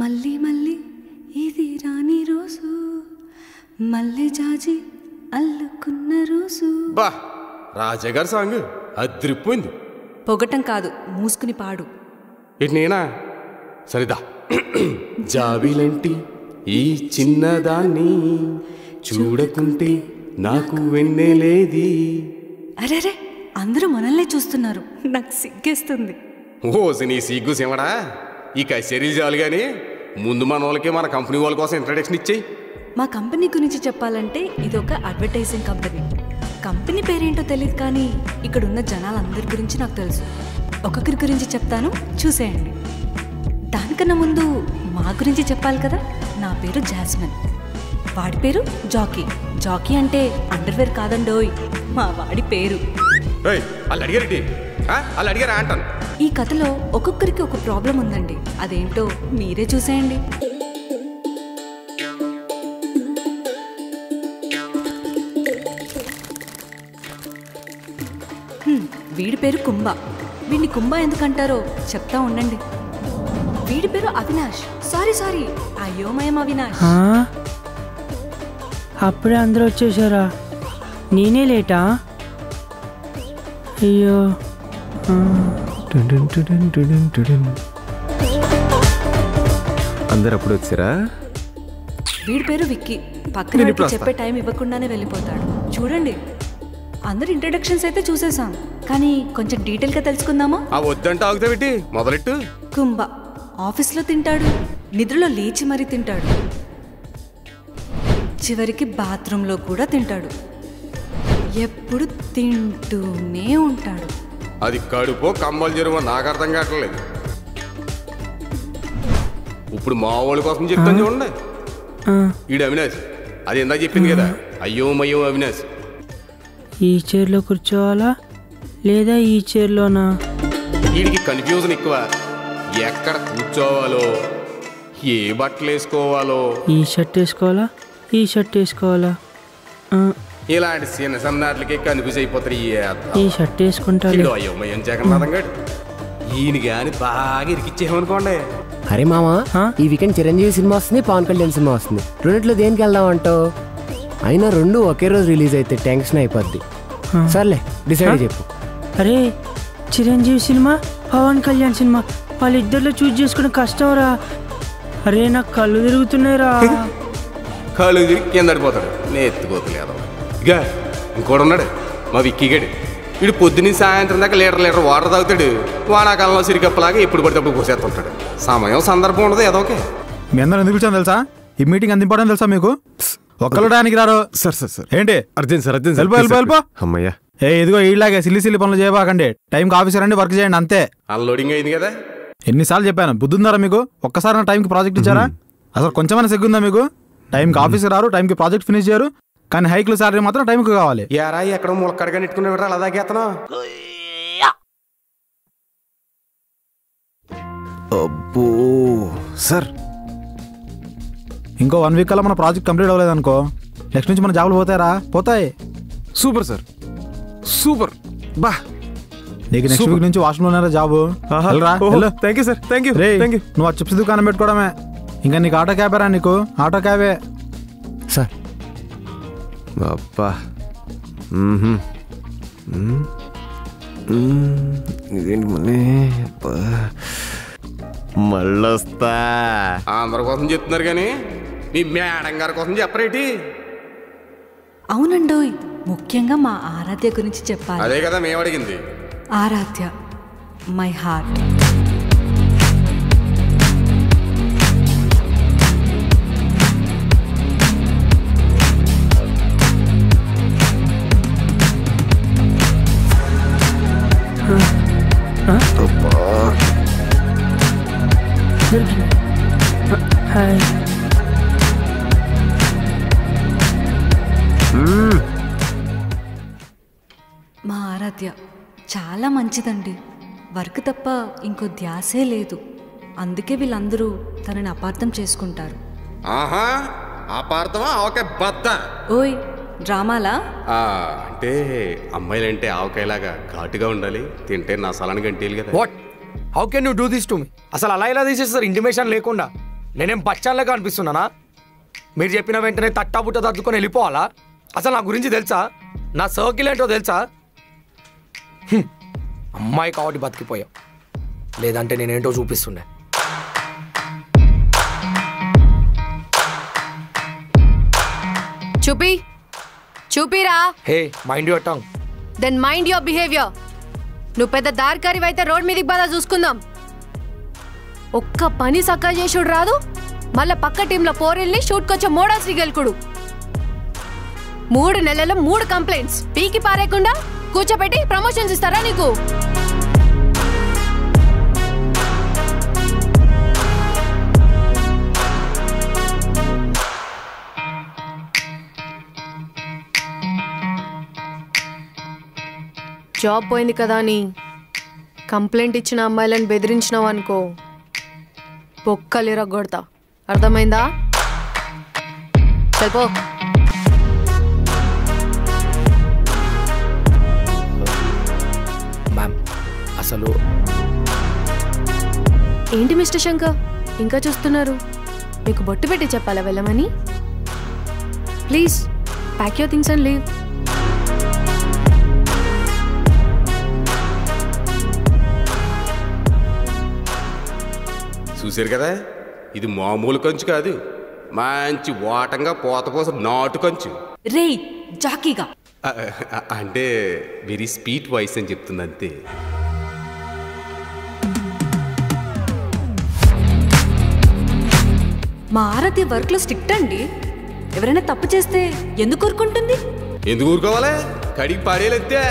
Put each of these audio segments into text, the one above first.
మళ్ళీ మళ్ళీ ఇది రాని రోజు, మళ్ళీ జాజి అల్లుకున్న రోజు. బా రాజాగారి సాంగ్ అదిరిపోయింది. పొగటం కాదు, మూసుకుని పాడు. ఇటు నేనా? సరిదా. జాబిలంటి ఈ చిన్నదాన్ని చూడకుంటే నాకు వెన్నెలేది. అరేరే, అందరూ మనల్నే చూస్తున్నారు, నాకు సిగ్గేస్తుంది. ఓసి నీ సిగ్గు సిమడా, ఈ కచేరీలు చాలు కానీ ముందు మన వాళ్ళకి మన కంపెనీ వాళ్ళ కోసం ఇంట్రడక్షన్ ఇచ్చేయి. మా కంపెనీ గురించి చెప్పాలంటే ఇది ఒక అడ్వర్టైజింగ్ కంపెనీ. కంపెనీ పేరేంటో తెలియదు కానీ ఇక్కడున్న జనాలందరి గురించి నాకు తెలుసు. ఒక్కొక్కరి గురించి చెప్తాను, చూసేయండి. దానికన్నా ముందు మా గురించి చెప్పాలి కదా. నా పేరు జాస్మిన్, వాడి పేరు జాకీ. జాకీ అంటే అండర్వేర్ కాదండోయ్, మా వాడి పేరు. వాళ్ళు అడిగారేంటి? వాళ్ళు అడిగారా అంటాను. ఈ కథలో ఒక్కొక్కరికి ఒక ప్రాబ్లం ఉందండి, అదేంటో మీరే చూసేయండి. వీడి పేరు కుంభ. వీడిని కుంభ ఎందుకంటారో చెప్తా ఉండండి. వీడి పేరు అవినాష్. సారీ అయోమయం అవినాష్. అప్పుడే అందరూ వచ్చేసారా? నేనే లేటా? అయ్యో. అందరు అప్పుడు వచ్చారా? వీడి పేరు విక్కీ. పక్కన చెప్పే టైం ఇవ్వకుండానే వెళ్ళిపోతాడు. చూడండి, అందరు ఇంట్రడక్షన్స్ అయితే చూసేసాం, కానీ కొంచెం డీటెయిల్ గా తెలుసుకుందామా? వద్దంటే ఆగుతావేటి, మొదలెట్టు. కుంభ ఆఫీస్లో తింటాడు, నిద్రలో లేచి మరీ తింటాడు, చివరికి బాత్రూంలో కూడా తింటాడు. ఎప్పుడు తింటూనే ఉంటాడు. అది కడుపో కమ్మలు జరువు నాకు అర్థం కావట్లేదు. ఇప్పుడు మా వాళ్ళ కోసం చెప్తాను చూడండి. ఈడు అవినాష్, అది ఎందా చెప్పింది కదా, అయ్యోమయ్యో అవినాష్. ఈ చైర్లో కూర్చోవాలా లేదా ఈ చైర్లోనా? వీడికి కన్ఫ్యూజన్ ఎక్కువ. ఎక్కడ కూర్చోవాలో, ఏ బట్టలు వేసుకోవాలో, ఈ షర్ట్ వేసుకోవాలా ఈ షర్ట్ వేసుకోవాలా, ఇలాంటి చిన్న సన్నాట్లకి కన్ఫ్యూజ్ అయిపోతారు. ఈ షర్ట్ వేసుకుంటాడు. అయ్యోమయ్యం జగన్నాథం గారు ఈయన గాని బాగా ఇరికిచ్చేమనుకోండి. అరే మామా, ఈ వీకెండ్ చిరంజీవి సినిమా వస్తుంది, పవన్ కళ్యాణ్ సినిమా వస్తుంది. రెండిట్లో దేనికి వెళ్దాం అంటావు? అయినా రెండు ఒకే రోజు రిలీజ్ అయితే టెన్షన్ అయిపోద్ది. సర్లే, డిసైడ్ చెప్పు. అరే, చిరంజీవి సినిమా, పవన్ కళ్యాణ్ సినిమా, వాళ్ళిద్దరిలో చూజ్ చేసుకునే కష్టం రా. అరే, నాకు కళ్ళు తిరుగుతున్నాయి రా. కళ్ళు తిరిగి కింద పడిపోతాడు, నేత్తుకోతలేదు. ఇక ఇంకోటి ఉన్నాడు, మా విక్కీగాడు. వీడు పొద్దున్న సాయంత్రం దాకా లీటర్ వాటర్ తాగుతాడు. వానాకాలంలో సిరికప్పలాగా ఎప్పుడు పడితే అప్పుడు పోసేస్తుంటాడు. సమయం సందర్భం ఉండదు ఏదో. ఓకే, మీ అందరూ ఎందుకు పిలిచాను తెలుసా? ఈ మీటింగ్ అంత ఇంపార్టెంట్ తెలుసా మీకు? ఒక్కరు డానికి రారు. సార్ ఏంటి అర్జెంట్ సార్, వెళ్ళిపో. అమ్మయ్యా, ఇదిగో ఇలాగే సిల్లి పనులు చేయబాకండి. టైంకి ఆఫీసర్ రండి, వర్క్ చేయండి, అంతే. అన్లోడింగ్ అయింది కదా. ఎన్నిసార్లు చెప్పాను, బుద్ధుందారా మీకు? ఒక్కసారి నా టైంకి ప్రాజెక్ట్ ఇచ్చారా? అసలు కొంచెమైనా సిగ్గుందా మీకు? టైంకి ఆఫీసర్ రారు, టైంకి ప్రాజెక్ట్ ఫినిష్ చేయరు, కానీ హైక్లు సాలరీ మాత్రం టైంకి కావాలి. యారా ఎక్కడో ములక్కడగా నెట్టుకునే అలా దాకేతను. అబ్బో సార్, ఇంకో 1 వీక్ కల్లా మన ప్రాజెక్ట్ కంప్లీట్ అవ్వలేదు అనుకో, నెక్స్ట్ నుంచి మన జాబులు పోతాయరా? పోతాయి. Super sir, super. బా, నీకు నెక్స్ట్ వీక్ నుంచి వాష్రూమ్లోనే job. Thank you sir, thank you. నువ్వు ఆ చిప్స్ దుకాణం పెట్టుకోవడమే. ఇంకా నీకు ఆటో క్యాబేరా? నీకు ఆటో క్యాబే సార్. అబ్బా, ఇదేంటి మళ్ళొస్తా. అందరి కోసం చెప్తున్నారు కానీ మీ మేడం గారి కోసం చెప్పరేటి? అవునండోయ్, ముఖ్యంగా మా ఆరాధ్య గురించి చెప్పాలి. అదే కదా మేము అడిగింది. ఆరాధ్య, మై హార్ట్. హాయ్. మా ఆరాధ్య చాలా మంచిదండి. వర్క్ తప్ప ఇంకో ధ్యాసే లేదు. అందుకే వీళ్ళందరూ తనని అపార్థం చేసుకుంటారు. ఆహా, అపార్థమా? ఓకే, బద్ద. ఓయ్, డ్రామాలా? అంటే అమ్మాయిలంటే ఆవకాయలాగా ఘాటుగా ఉండాలి, తింటే నా సలానికి గంటేలు కదా. What? How can you do this to me? అసలు అలా ఇలా తీసేస్తారు ఇంటిమేషన్ లేకుండా? నేనేం బచ్చాన్లాగా అనిపిస్తున్నానా? మీరు చెప్పిన వెంటనే తట్టాబుట్ట తద్దుకొని వెళ్ళిపోవాలా? అసలు నా గురించి తెలుసా? నా సర్కిల్ ఏంటో తెలుసా? అమ్మాయి కాబట్టి బతికిపోయావు, లేదంటే నేనేంటో చూపిస్తుండే. చూపిరా. Hey, mind your tongue. Then mind your behaviour. నువ్వు పెద్ద దారికారివైతే రోడ్ మీదకి బాధ చూసుకుందాం. ఒక్క పని సక్కా చేసుడు రాదు, మళ్ళా పక్క టీంలో పోరెల్ని షూట్కొచ్చే మోడల్స్ గెలుకుడు. 3 నెలల్లో 3 కంప్లైంట్స్ పీకి పారేయకుండా కూర్చోబెట్టి ప్రమోషన్స్ ఇస్తారా నీకు? జాబ్ పోయింది కదా అని కంప్లైంట్ ఇచ్చిన అమ్మాయిలను బెదిరించినావు అనుకో, పొక్కలిరగొడతా. అర్థమైందా? చెప్పు. మ్యామ్, అసలు ఏంటి మిస్టర్ శంకర్ ఇంకా చూస్తున్నారు? మీకు బొట్టు పెట్టి చెప్పాలా వెళ్ళమని? Please pack your things and leave. చూశారు కదా, ఇది మామూలు కంచు కాదు, మంచి ఓటంగా పోతపోస నాటు కంచు. రే జాకీగా అంటే వెరీ స్వీట్ వాయిస్ అని చెప్తుంది అంతే. మా ఆరాధ్య వర్క్లో స్ట్రిక్ట్ అండి. ఎవరైనా తప్పు చేస్తే ఎందుకు ఊరుకుంటుంది? ఎందుకు ఊరుకోవాలి? కడిగి పాడేలంతే.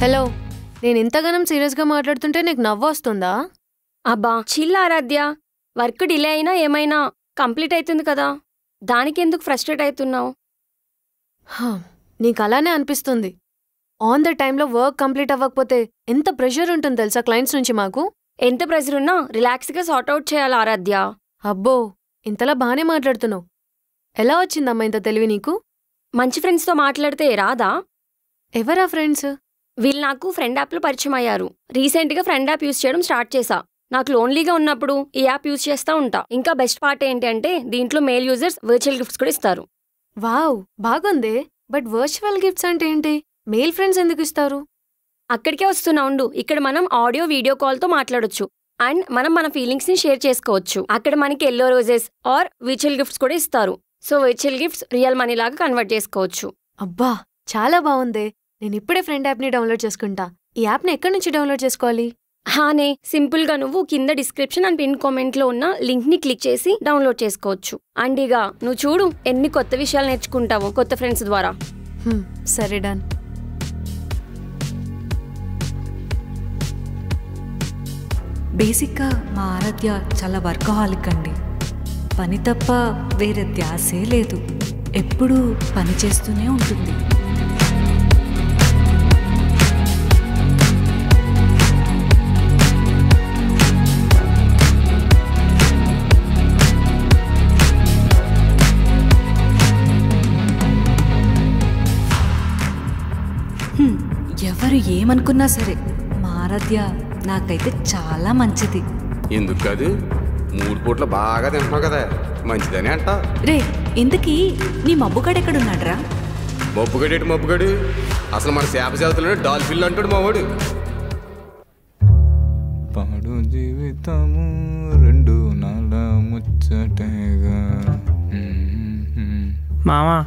హలో, నేను ఇంతగానం సీరియస్గా మాట్లాడుతుంటే నీకు నవ్వు వస్తుందా? అబ్బా చిల్ ఆరాధ్య, వర్క్ డిలే అయినా ఏమైనా కంప్లీట్ అవుతుంది కదా, దానికి ఎందుకు ఫ్రస్ట్రేట్ అవుతున్నావు? నీకు అలానే అనిపిస్తుంది. ఆన్ ద టైంలో వర్క్ కంప్లీట్ అవ్వకపోతే ఎంత ప్రెషర్ ఉంటుంది తెలుసా క్లయింట్స్ నుంచి మాకు? ఎంత ప్రెషర్ ఉన్నా రిలాక్స్గా సార్ట్అవుట్ చేయాలి ఆరాధ్య. అబ్బో, ఇంతలా బానే మాట్లాడుతున్నావు. ఎలా వచ్చిందమ్మా ఇంత తెలివి నీకు? మంచి ఫ్రెండ్స్తో మాట్లాడితే రాదా? ఎవరా ఫ్రెండ్స్? వీళ్ళు నాకు ఫ్రెండ్ యాప్లో పరిచయం అయ్యారు. రీసెంట్గా ఫ్రెండ్ యాప్ యూస్ చేయడం స్టార్ట్ చేశా. నాకు లోన్లీగా ఉన్నప్పుడు ఈ యాప్ యూస్ చేస్తూ ఉంటా. ఇంకా బెస్ట్ పార్ట్ ఏంటంటే దీంట్లో మేల్ యూజర్స్ వర్చువల్ గిఫ్ట్స్ కూడా ఇస్తారు. వావ్, బాగుంది. బట్ వర్చువల్ గిఫ్ట్స్ అంటే ఏంటి? మేల్ ఫ్రెండ్స్ ఎందుకు ఇస్తారు? అక్కడికే వస్తున్నా ఉండు. ఇక్కడ మనం ఆడియో వీడియో కాల్తో మాట్లాడొచ్చు అండ్ మనం మన ఫీలింగ్స్ని షేర్ చేసుకోవచ్చు. అక్కడ మనకి yellow roses or virtual gifts కూడా ఇస్తారు. So virtual gifts real money లాగా కన్వర్ట్ చేసుకోవచ్చు. అబ్బా, చాలా బాగుంది. నేను ఇప్పుడే ఫ్రెండ్ యాప్ని డౌన్లోడ్ చేసుకుంటా. ఈ యాప్ని ఎక్కడి నుంచి డౌన్లోడ్ చేసుకోవాలి? హానే, సింపుల్గా నువ్వు కింద డిస్క్రిప్షన్ అండ్ పిన్ కామెంట్లో ఉన్న లింక్ని క్లిక్ చేసి డౌన్లోడ్ చేసుకోవచ్చు. అండ్ ఇక నువ్వు చూడు ఎన్ని కొత్త విషయాలు నేర్చుకుంటావు కొత్త ఫ్రెండ్స్ ద్వారా. సరే, డన్. బేసిక్గా మా ఆరాధ్య చాలా వర్కహాలిక్ అండి. పని తప్ప వేరే ధ్యాసే లేదు. ఎప్పుడూ పని చేస్తూనే ఉంటుంది. ఎవరు ఏమనుకున్నా సరే మా ఆరాధ్య నాకైతే చాలా మంచిది. ఎందుకు కాదు, 3 పూట్ల బాగా తింటున్నావు కదా, మంచిదని అంట. రే, ఇంతకీ నీ మబ్బుగాడు ఎక్కడున్నాడ్రా? మబ్బుగడేటి మబ్బుగడు, అసలు మన చేప చేతుల్లోనే డాల్ఫిన్ అంటాడు మావాడు. పాడు జీవితము 2 నాళ్ళ ముచ్చటేగా. మామా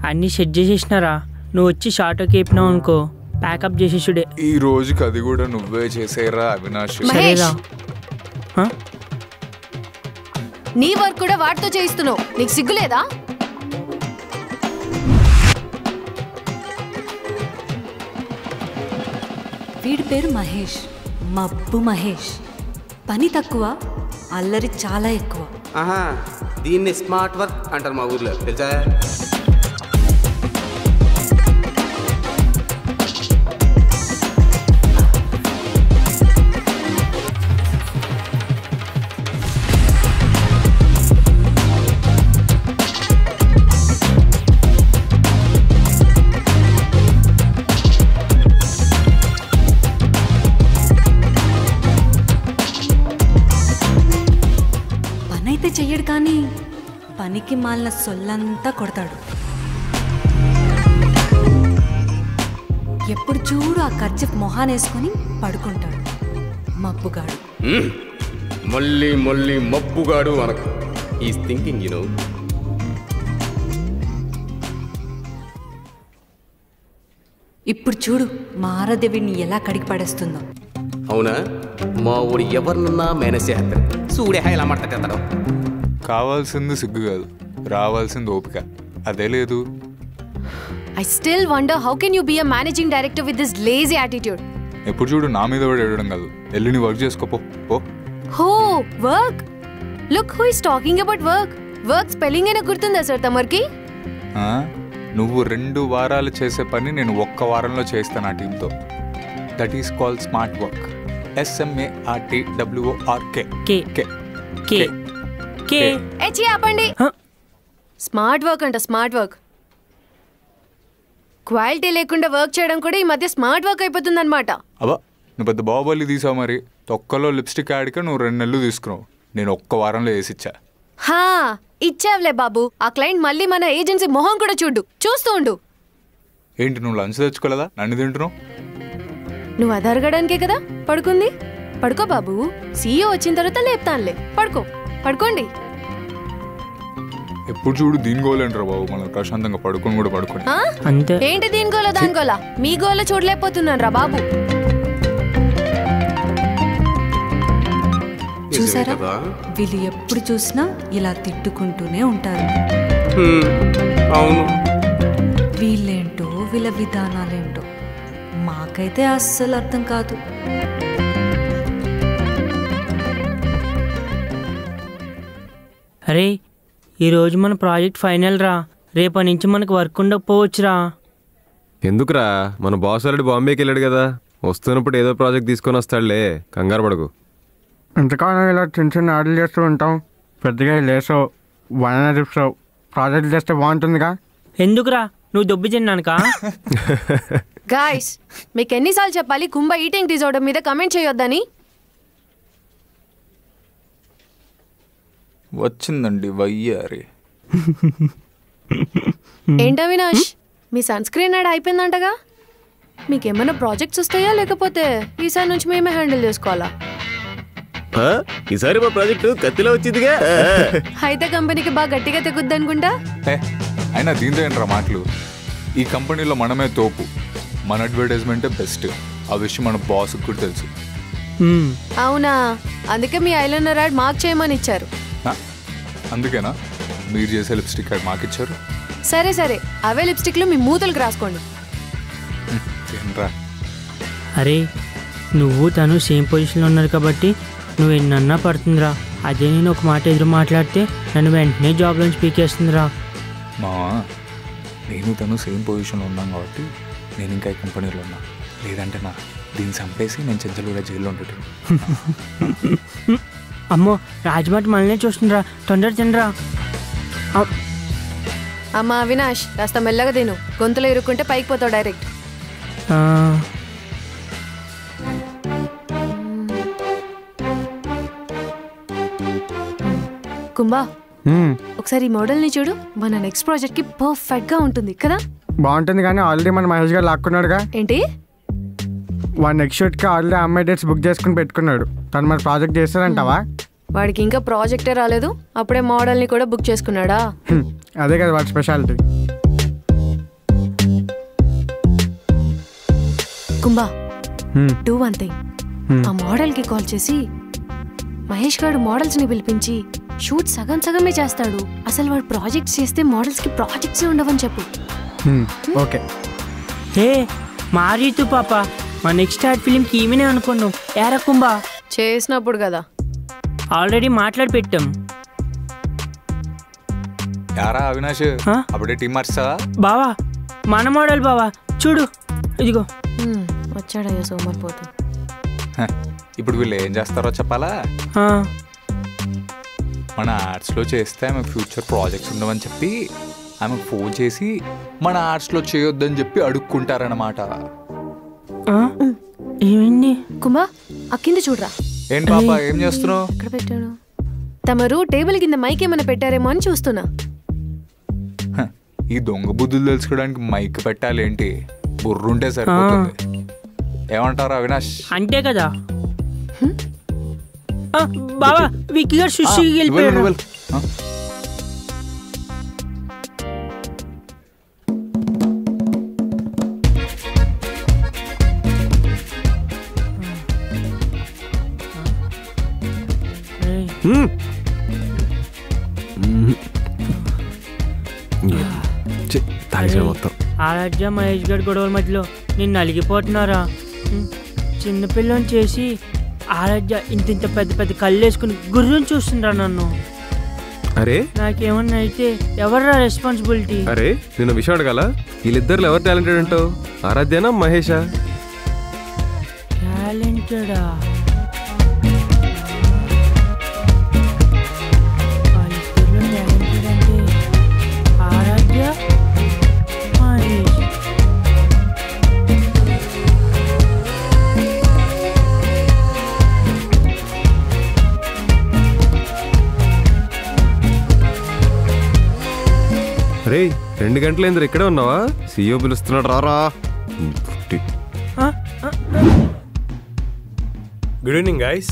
అన్నీ సెట్ చేసేసినారా, నువ్వు వచ్చి షార్ట్ కేపినావు అనుకో ప్యాకప్ చేసేసుడే. ఈ రోజుకి అది కూడా నువ్వే చేసేరా అవినాష్. మహేష్, ఆ? నీ వర్క్ కూడా వాటితో చేయిస్తున్నావు, నీకు సిగ్గులేదా? వీడి పేరు మహేష్, మబ్బు మహేష్. పని తక్కువ, అల్లరి చాలా ఎక్కువ. ఆహా, దీన్ని స్మార్ట్ వర్క్ అంటారు మా ఊర్లో, తెలుసా? పనైతే చెయ్యడు కానీ పనికి మాలిన సొల్లంతా కొడతాడు. ఎప్పుడు చూడు ఆ కర్చీఫ్ మొహానేసుకొని పడుకుంటాడు మబ్బుగాడు. మళ్ళీ మళ్ళీ మబ్బుగాడు అనకు. Is thinking you know. ఇప్పుడు చూడు మారదేవిని ఎలా కడిగి పడేస్తుందో. అవునా, మా ఊడు ఎవరినన్నా మేనేజ్ చేస్తాడు. చూడే ఎలా మాట్లాడతాడు. కావాల్సింది సిగ్గు కాదు, రావాల్సింది ఓపిక. అదే లేదు. I still wonder how can you be a managing director with this lazy attitude? ఎప్పుడు చూడు నా మీద కూడా ఎడడం కాదు. వెళ్ళి నీ వర్క్ చేసుకోపో. హో work. Look who is talking about work. Work spelling అయినా గుర్తుందా సార్ తమరికి? నువ్వు 2 వారాలు చేసే పని నేను 1 వారంలో చేస్తాను ఆ టీంతో. That is called smart work. SMARTWORK. ఆపండి. స్మార్ట్ వర్క్ అంట, స్మార్ట్ వర్క్. క్వాలిటీ లేకుండా వర్క్ చేయడం కూడా ఈ మధ్య స్మార్ట్ వర్క్ అయిపోతుంది అనమాట. అబ్బా, నువ్వు పెద్ద బాహుబలి తీసావు. మరి తొక్కలో లిప్స్టిక్ యాడ్కి నువ్వు 2 నెలలు తీసుకున్నావు, నేను 1 వారంలో వేసిచ్చా. హా, ఇచ్చావులే బాబు. ఆ క్లయింట్ మళ్ళీ మన ఏజెన్సీ మొహం కూడా చూస్తూ ఉండు. ఏంటి నువ్వు లంచ్ తెచ్చుకోలేదా? నన్ను తింటున్నావు. నువ్వు అది అడగడానికే కదా పడుకుంది. పడుకో బాబు, సీఈఓ వచ్చిన తర్వాత లేపుతానులే. పడుకోండి. ఎప్పుడు చూడు దీని గోలేంటారు బాబు, మనం ప్రశాంతంగా పడుకొని కూడా పడుకోండి. ఏంటి దీని గోల దాని గోల? మీ గోల చూడలేకపోతున్నాను రా బాబు. చూసారా, వీళ్ళు ఎప్పుడు చూసినా ఇలా తిట్టుకుంటూనే ఉంటారు. అవును, వీళ్ళేంటో వీళ్ళ విధానాలేంటో మాకైతే అస్సలు అర్థం కాదు. అరే, ఈరోజు మన ప్రాజెక్ట్ ఫైనల్ రా. రేపటి నుంచి మనకు వర్క్ ఉండకపోవచ్చురా. ఎందుకురా, మన బాస్ ఆల్రెడీ బాంబేకి వెళ్ళాడు కదా, వస్తున్నప్పుడు ఏదో ప్రాజెక్ట్ తీసుకొని వస్తాడులే, కంగారు పడకు. ఎంతకాలం ఇలా చిన్న చిన్న ఆర్డర్లు చేస్తూ ఉంటాం, పెద్దగా లేసావు, బనానా చిప్సావు. ప్రాజెక్ట్ చేస్తే బాగుంటుందిగా. ఎందుకురా, నువ్వు దొబ్బి తిన్నానుకా? గాయ్స్, మీకు ఎన్నిసార్లు చెప్పాలి కుంభ ఈటింగ్ డిజార్డర్ మీద కమెంట్ చేయొద్దని? వచ్చిందండి వయ్యారి. ఏంటా వినాష్, మీ సన్ స్క్రీన్ యాడ్ అయిపోయిందంటగా? మీకేమైనా ప్రాజెక్ట్స్ వస్తాయా, లేకపోతే ఈసారి నుంచి మేమే హ్యాండిల్ చేసుకోవాలా? ఈసారి మా ప్రాజెక్టు కత్తిలో వచ్చిందిగా. అయితే కంపెనీకి బాగా గట్టిగా తెగుద్ది అనుకుంటా. అయినా దీంతో ఏంట్రా మాటలు? ఈ కంపెనీలో మనమే తోపు, మన అడ్వర్టైజ్మెంటే బెస్ట్. ఆ విషయం మన బాస్కి కూడా తెలుసు. అవునా? అందుకే మీ ఐలైనర్ యాడ్ మార్క్ చేయమని ఇచ్చారు. అందుకేనా మీరు చేసే లిప్స్టిక్ యాడ్ మాకు ఇచ్చారు? సరే, అవే లిప్స్టిక్లు మీ మూతలకు రాసుకోండి. అరే, నువ్వు తను సేమ్ పొజిషన్లో ఉన్నారు కాబట్టి నువ్వు ఎన్నన్నా పడుతుందిరా. అదే నేను ఒక మాట ఎదురు మాట్లాడితే నన్ను వెంటనే జాబ్ నుంచి పీకేస్తుందిరా. నేను తను సేమ్ పొజిషన్లో ఉన్నాం కాబట్టి నేను ఇంకా ఈ కంపెనీలో ఉన్నా. లేదంటే దీన్ని చంపేసి నేను చెంచలుగా జైల్లో ఉంటాడు. అమ్మో, రాజమాటి మనల్ని చూస్తుందిరా, తొందర తినరా. అమ్మా అవినాష్, కాస్త మెల్లగా తిను, గొంతులో ఇరుక్కుంటే పైకి పోతావు డైరెక్ట్. కుంభా, ఒకసారి ఈ మోడల్ని చూడు. మన నెక్స్ట్ ప్రాజెక్ట్ కి పర్ఫెక్ట్ గా ఉంటుంది కదా? బాగుంటుంది, కానీ ఆల్రెడీ మన మహేష్ గారు లాక్కున్నాడుగా. ఏంటి? వాడు నెక్స్ట్ షూట్ కి ఆల్రెడీ అమ్మాయి డేట్స్ బుక్ చేసుకుని పెట్టుకున్నాడు. తను మన ప్రాజెక్ట్ చేస్తారంటావా? వాడికి ఇంకా ప్రాజెక్టే రాలేదు, అప్పుడే మోడల్ని కూడా బుక్ చేసుకున్నాడా? అదే కదా వాడి speciality. Kumbha do one thing, ఆ మోడల్కి కాల్ చేసి మహేష్ గారు మోడల్స్ని పిలిపించి షూట్ సగం సగమే చేస్తాడు, అసలు వాడు ప్రాజెక్ట్స్ చేస్తే మోడల్స్కి ప్రాజెక్ట్సే ఉండవని చెప్పు. ఓకే. హే మారీతు పాప, మా నెక్స్ట్ యాడ్ ఫిలింకి ఈమెనే అనుకున్నాం. ఏరా కుంభా? చేసినప్పుడు కదా. ఆల్రెడీ మాట్లాడి పెట్టాం. యారా అవినాష్, అప్పుడే టీం మార్చావా? బావా మన మోడల్ బావా, చూడు ఇదిగో. వచ్చాడయ్యా సోమరిపోతు. ఇప్పుడు వీళ్ళు ఏం చేస్తారో చెప్పాలా? మన ఆర్ట్స్లో చేస్తే ఆమె ఫ్యూచర్ ప్రాజెక్ట్స్ ఉండవని చెప్పి ఆమెకు ఫోన్ చేసి మన ఆర్ట్స్లో చేయొద్దని చెప్పి అడుక్కుంటారన్నమాట. ఏమైంది కుమా? ఆ కింద చూడరా. ఏం పాప ఏం చేస్తున్నావు? ఎక్కడ పెట్టాడు? తమరు టేబుల్ కింద మైక్ ఏమైనా పెట్టారేమో అని చూస్తున్నా. ఈ దొంగ బుద్ధులు తెలుసుకోవడానికి మైక్ పెట్టాలేంటి? బుర్రుంటే సరిపోతుంది. ఏమంటారు అవినాష్? అంతే కదా బావా. విక్కీ గారు సుషికి వెళ్ళిపోయాడు. ఆరాధ్య మహేష్ గారి గొడవల మధ్యలో నిన్ను అలిగిపోతున్నారా? చిన్నపిల్లని చేసి ఆరాధ్య ఇంత ఇంత పెద్ద పెద్ద కళ్ళు వేసుకుని గుర్రం చూస్తుండ్రా నన్ను. అరే నాకేమన్నా అయితే ఎవర్రా రెస్పాన్సిబిలిటీ? అరే నేను విషయం అడగాల, వీళ్ళిద్దరు ఎవరు టాలెంటెడ్ అంటావు? ఆరాధ్యనా మహేషా? టాలెంటెడా? వాళ్ళిద్దరిలో టాలెంటెడ్ అంటే ఆరాధ్య మహేష్. రే 2 గంటలైంది ఇక్కడే ఉన్నావా? సీఈఓ పిలుస్తున్నాడు రారా. Good evening guys.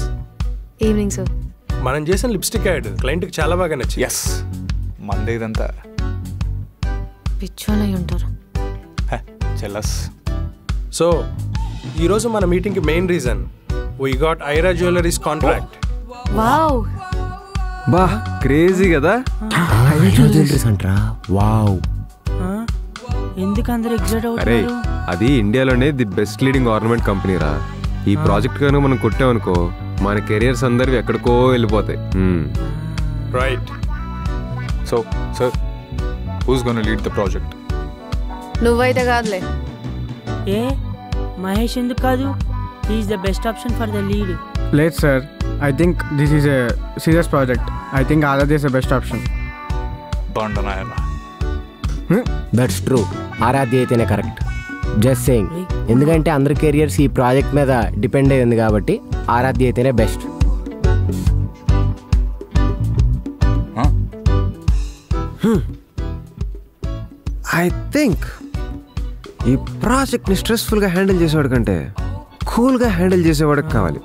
Evening sir. మనం చేసిన లిప్స్టిక్ యాడ్ క్లయింట్కి చాలా బాగా నచ్చింది. ఎస్, మందే ఇదంతా. పిచ్చోళ్ళై ఉంటారు. చెల్లస్. సో ఈరోజు మన మీటింగ్కి main reason we got Aira jewelleries contract. Wow, బా క్రేజీ కదా. వావ్, ఎందుకు అందరు ఎగ్జైట్ అరే అవుతారు? అది ఇండియాలోనే the best leading ornament company రా. ఈ ప్రాజెక్ట్ కనుక మనం కొట్టామనుకో మన కెరియర్స్ అందరివి ఎక్కడికో వెళ్ళిపోతాయి. Right. So sir, who's gonna lead the project? నువ్వైతే కాదులే. ఏ మహేష్ ఎందుకు కాదు? He's the best option for the lead. లేదు sir, I think this is a serious project. I think Aradhya is the best option. That's true. Aaradhya అయితేనే correct. Just saying. ఎందుకంటే అందరి careers ఈ ప్రాజెక్ట్ మీద డిపెండ్ అయ్యింది కాబట్టి ఆరాధ్య అయితేనే బెస్ట్. ఐ థింక్ ఈ ప్రాజెక్ట్ని స్ట్రెస్ఫుల్గా హ్యాండిల్ చేసేవాడు కంటే కూల్గా హ్యాండిల్ చేసేవాడికి కావాలి.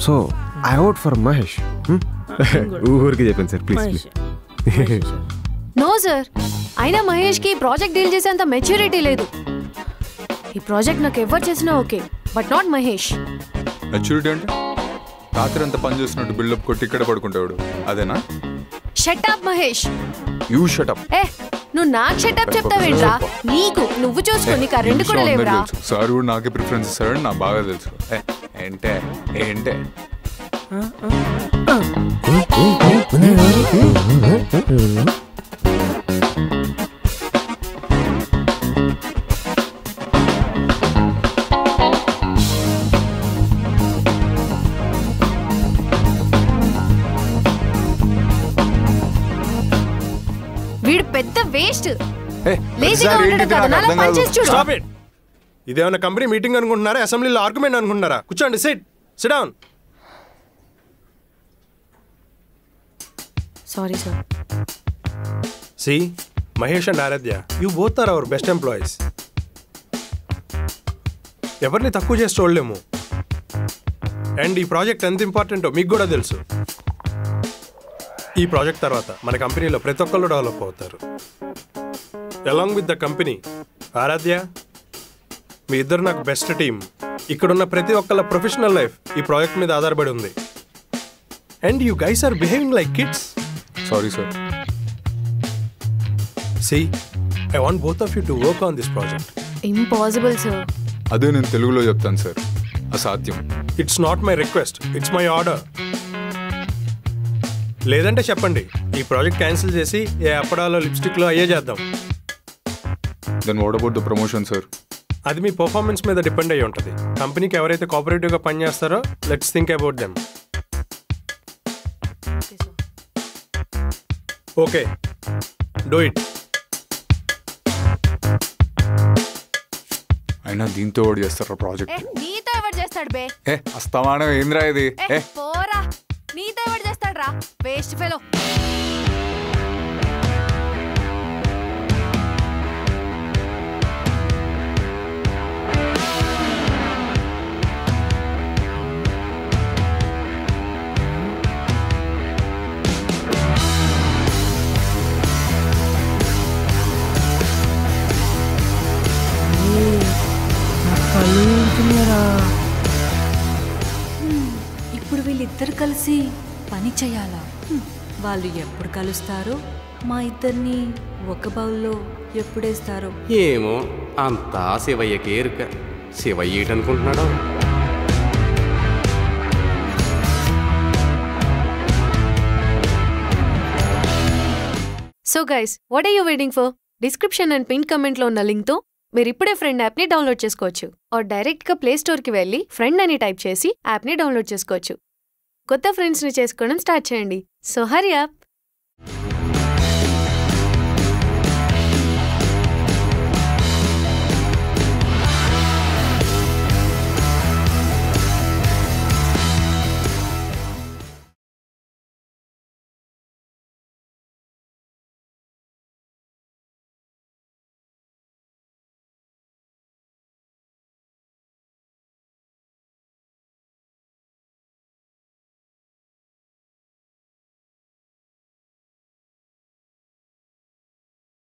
So I vote for Mahesh. ఊరికి చెప్పండి సార్ ప్లీజ్. నో సార్, అయినా మహేష్కి ప్రాజెక్ట్ డీల్ చేసేంత మెచ్యూరిటీ లేదు. ఈ ప్రాజెక్ట్ నాకు ఎవరు చేసినా okay, but not Mahesh. Maturity అంటే రాత్రి అంతా పని చేస్తున్నట్టు బిల్డప్ కొట్టి ఇక్కడ పడుకుంటాడు అదేనా? Shut up Mahesh. You shut up. నువ్వు నాకు షట్ అప్ చెప్తావేంట్రా? నీకు నువ్వు చూసుకో, నీకు ఆ రెండు కూడా లేవురా. సార్ కూడా నాకే ప్రిఫరెన్స్ ఇస్తారని నాకు బాగా తెలుసు. ఏంటే ఏంటే వీడు పెద్ద వేస్ట్. లేజీగా ఉండడు కదా, నాలా పని చేసి చూడు. Stop it. ఇదేమన్నా కంపెనీ మీటింగ్ అనుకుంటున్నారా? అసెంబ్లీలో ఆర్గ్యుమెంట్ అనుకుంటున్నారా? కూర్చోండి. Sit down. Sorry sir. See Mahesh and Aradhya, you both are our best employees. ఎవరిని తక్కువ చేసి చూడలేము. అండ్ ఈ ప్రాజెక్ట్ ఎంత ఇంపార్టెంటో మీకు కూడా తెలుసు. ఈ ప్రాజెక్ట్ తర్వాత మన కంపెనీలో ప్రతి ఒక్కళ్ళు డెవలప్ అవుతారు. అలాంగ్ విత్ ద కంపెనీ, ఆరాధ్య మీ ఇద్దరు నాకు బెస్ట్ టీమ్. ఇక్కడున్న ప్రతి ఒక్కళ్ళ ప్రొఫెషనల్ లైఫ్ ఈ ప్రాజెక్ట్ మీద ఆధారపడి ఉంది. And you guys are behaving like kids. Sorry sir. See, I want both of you to work on this project. Impossible sir. అదే నేను తెలుగులో చెప్తాను సార్, అసాధ్యం. It's not my request, it's my order. లేదంటే చెప్పండి, ఈ ప్రాజెక్ట్ క్యాన్సిల్ చేసి ఏ అప్పడాలో లిప్స్టిక్లో అయ్యే చేద్దాం. Then what about the promotion sir? అది మీ పర్ఫార్మెన్స్ మీద డిపెండ్ అయ్యి ఉంటుంది. కంపెనీకి ఎవరైతే కోఆపరేటివ్గా పనిచేస్తారో let's think about them. Okay, do it. అయినా దీంతో వాడు చేస్తారా ప్రాజెక్ట్? నీతో ఎవరు చేస్తాడు బే? అస్తమానం ఏంద్రా ఇది? పోరా, నీతో ఎవరు చేస్తాడు రా, వేస్ట్ ఫెలో. ఇప్పుడు వీళ్ళిద్దరు కలిసి పని చేయాలా? వాళ్ళు ఎప్పుడు కలుస్తారో, మా ఇద్దరిని ఒక బౌల్లో ఎప్పుడేస్తారో ఏమో, అంతా శివయ్యకే ఎరుక. శివయ్య ఏటనుకుంటున్నాడు? So guys, what are you waiting for? Description and pin కమెంట్లో ఉన్న లింక్తో మీరు ఇప్పుడే ఫ్రెండ్ యాప్ని డౌన్లోడ్ చేసుకోవచ్చు. ఆర్ డైరెక్ట్గా ప్లే స్టోర్కి వెళ్ళి ఫ్రెండ్ అని టైప్ చేసి యాప్ని డౌన్లోడ్ చేసుకోవచ్చు. కొత్త ఫ్రెండ్స్ని చేసుకోవడం స్టార్ట్ చేయండి. So Hari up.